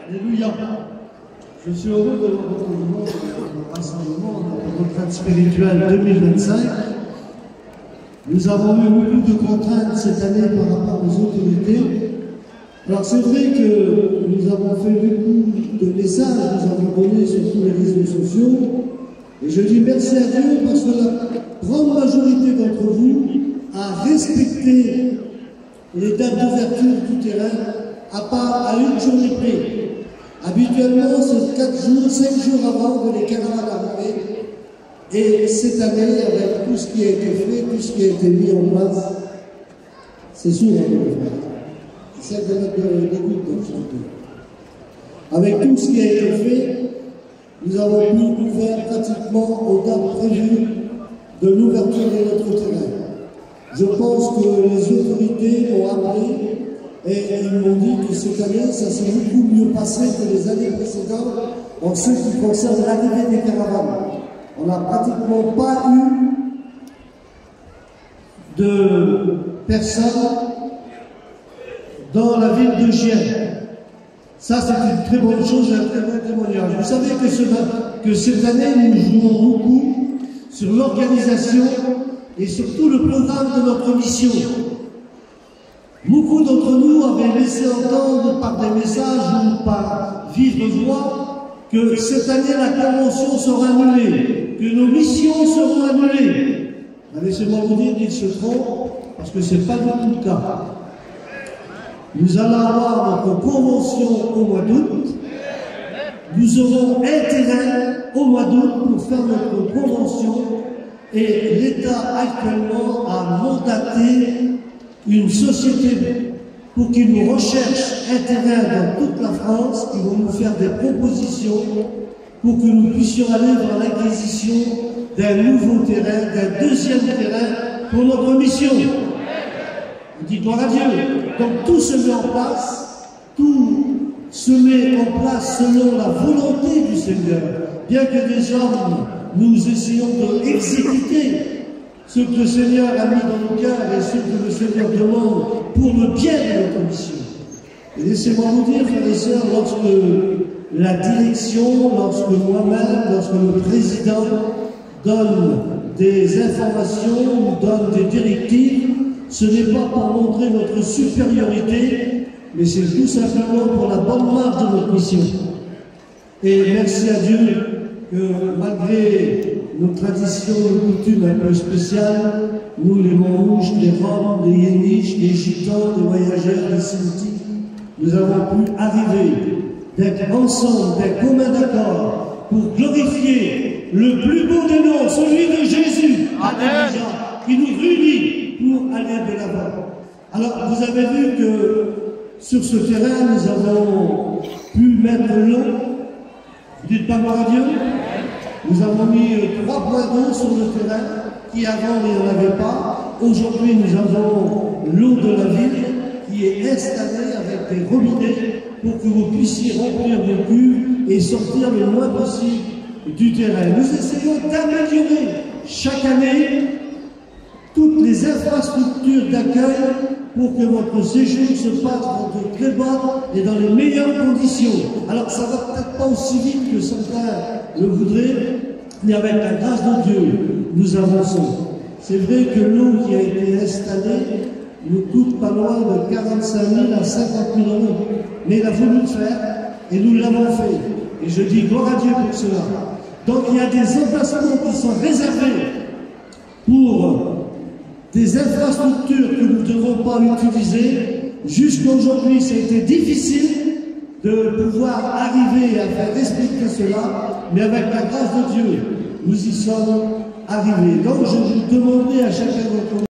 Alléluia. Je suis heureux de vous retrouver dans le rassemblement de notre retraite spirituelle 2025. Nous avons eu beaucoup de contraintes cette année par rapport aux autorités. Alors c'est vrai que nous avons fait beaucoup de messages, nous avons donné sur tous les réseaux sociaux. Et je dis merci à Dieu parce que la grande majorité d'entre vous a respecté les dates d'ouverture du terrain, à part à une journée près. Habituellement, c'est 4 jours, 5 jours avant que les caravanes arrivent. Et cette année, avec tout ce qui a été fait, tout ce qui a été mis en place, c'est sourd, c'est de mettre des gouttes dans le Avec tout ce qui a été fait, nous avons pu ouvrir pratiquement aux dates prévues de l'ouverture de notre terrain. Je pense que les autorités m'ont appelé et ils m'ont dit que cette année, ça s'est beaucoup mieux passé que les années précédentes en ce qui concerne l'arrivée des caravanes. On n'a pratiquement pas eu de personnes dans la ville de Gienne. Ça, c'est une très bonne chose et un très bon témoignage. Vous savez que cette année, nous jouons beaucoup sur l'organisation et surtout le programme de notre mission. Beaucoup d'entre nous avaient laissé entendre par des messages ou par vive voix que cette année la convention sera annulée, que nos missions seront annulées. Laissez-moi vous dire qu'ils se trompent parce que ce n'est pas du tout le cas. Nous allons avoir notre convention au mois d'août. Nous aurons intérêt au mois d'août pour faire notre convention et l'État actuellement a mandaté une société pour qu'ils nous recherchent un terrain dans toute la France, qui vont nous faire des propositions pour que nous puissions aller dans l'acquisition d'un nouveau terrain, d'un deuxième terrain pour notre mission. On dit gloire à Dieu. Donc tout se met en place, tout se met en place selon la volonté du Seigneur. Bien que des hommes, nous essayons d'exécuter ce que le Seigneur a mis dans nos cœurs et ce que le Seigneur demande pour le bien de notre mission. Et laissez-moi vous dire, frères et sœurs, lorsque la direction, lorsque moi-même, lorsque le président donne des informations ou donne des directives, ce n'est pas pour montrer notre supériorité, mais c'est tout simplement pour la bonne marche de notre mission. Et merci à Dieu que malgré nos traditions et coutumes un peu spéciales, nous les Montrouges, les Roms, les Yéniches, les Gitans, les voyageurs, les Celtiques, nous avons pu arriver d'être ensemble, d'un commun accord, pour glorifier le plus beau des noms, celui de Jésus, Amen, qui nous réunit pour aller de l'avant. Alors, vous avez vu que sur ce terrain, nous avons pu mettre l'eau. Vous dites pas gloire à Dieu? Nous avons mis 3 points d'eau sur le terrain qui avant il n'y en avait pas. Aujourd'hui, nous avons l'eau de la ville qui est installée avec des robinets pour que vous puissiez remplir vos cuves et sortir le moins possible du terrain. Nous essayons d'améliorer chaque année toutes les infrastructures d'accueil pour que votre séjour se passe dans de très bonnes et dans les meilleures conditions. Alors ça ne va peut-être pas aussi vite que certains le voudraient, mais avec la grâce de Dieu, nous avançons. C'est vrai que l'eau qui a été installée nous coûte pas loin de 45 000 à 50 000 euros. Mais il a voulu le faire et nous l'avons fait. Et je dis gloire à Dieu pour cela. Donc il y a des emplacements qui sont réservés pour des infrastructures que nous ne devons pas utiliser. Jusqu'à aujourd'hui, c'était difficile de pouvoir arriver à faire respecter cela, mais avec la grâce de Dieu, nous y sommes arrivés. Donc je vous demanderai à chacun d'entre vous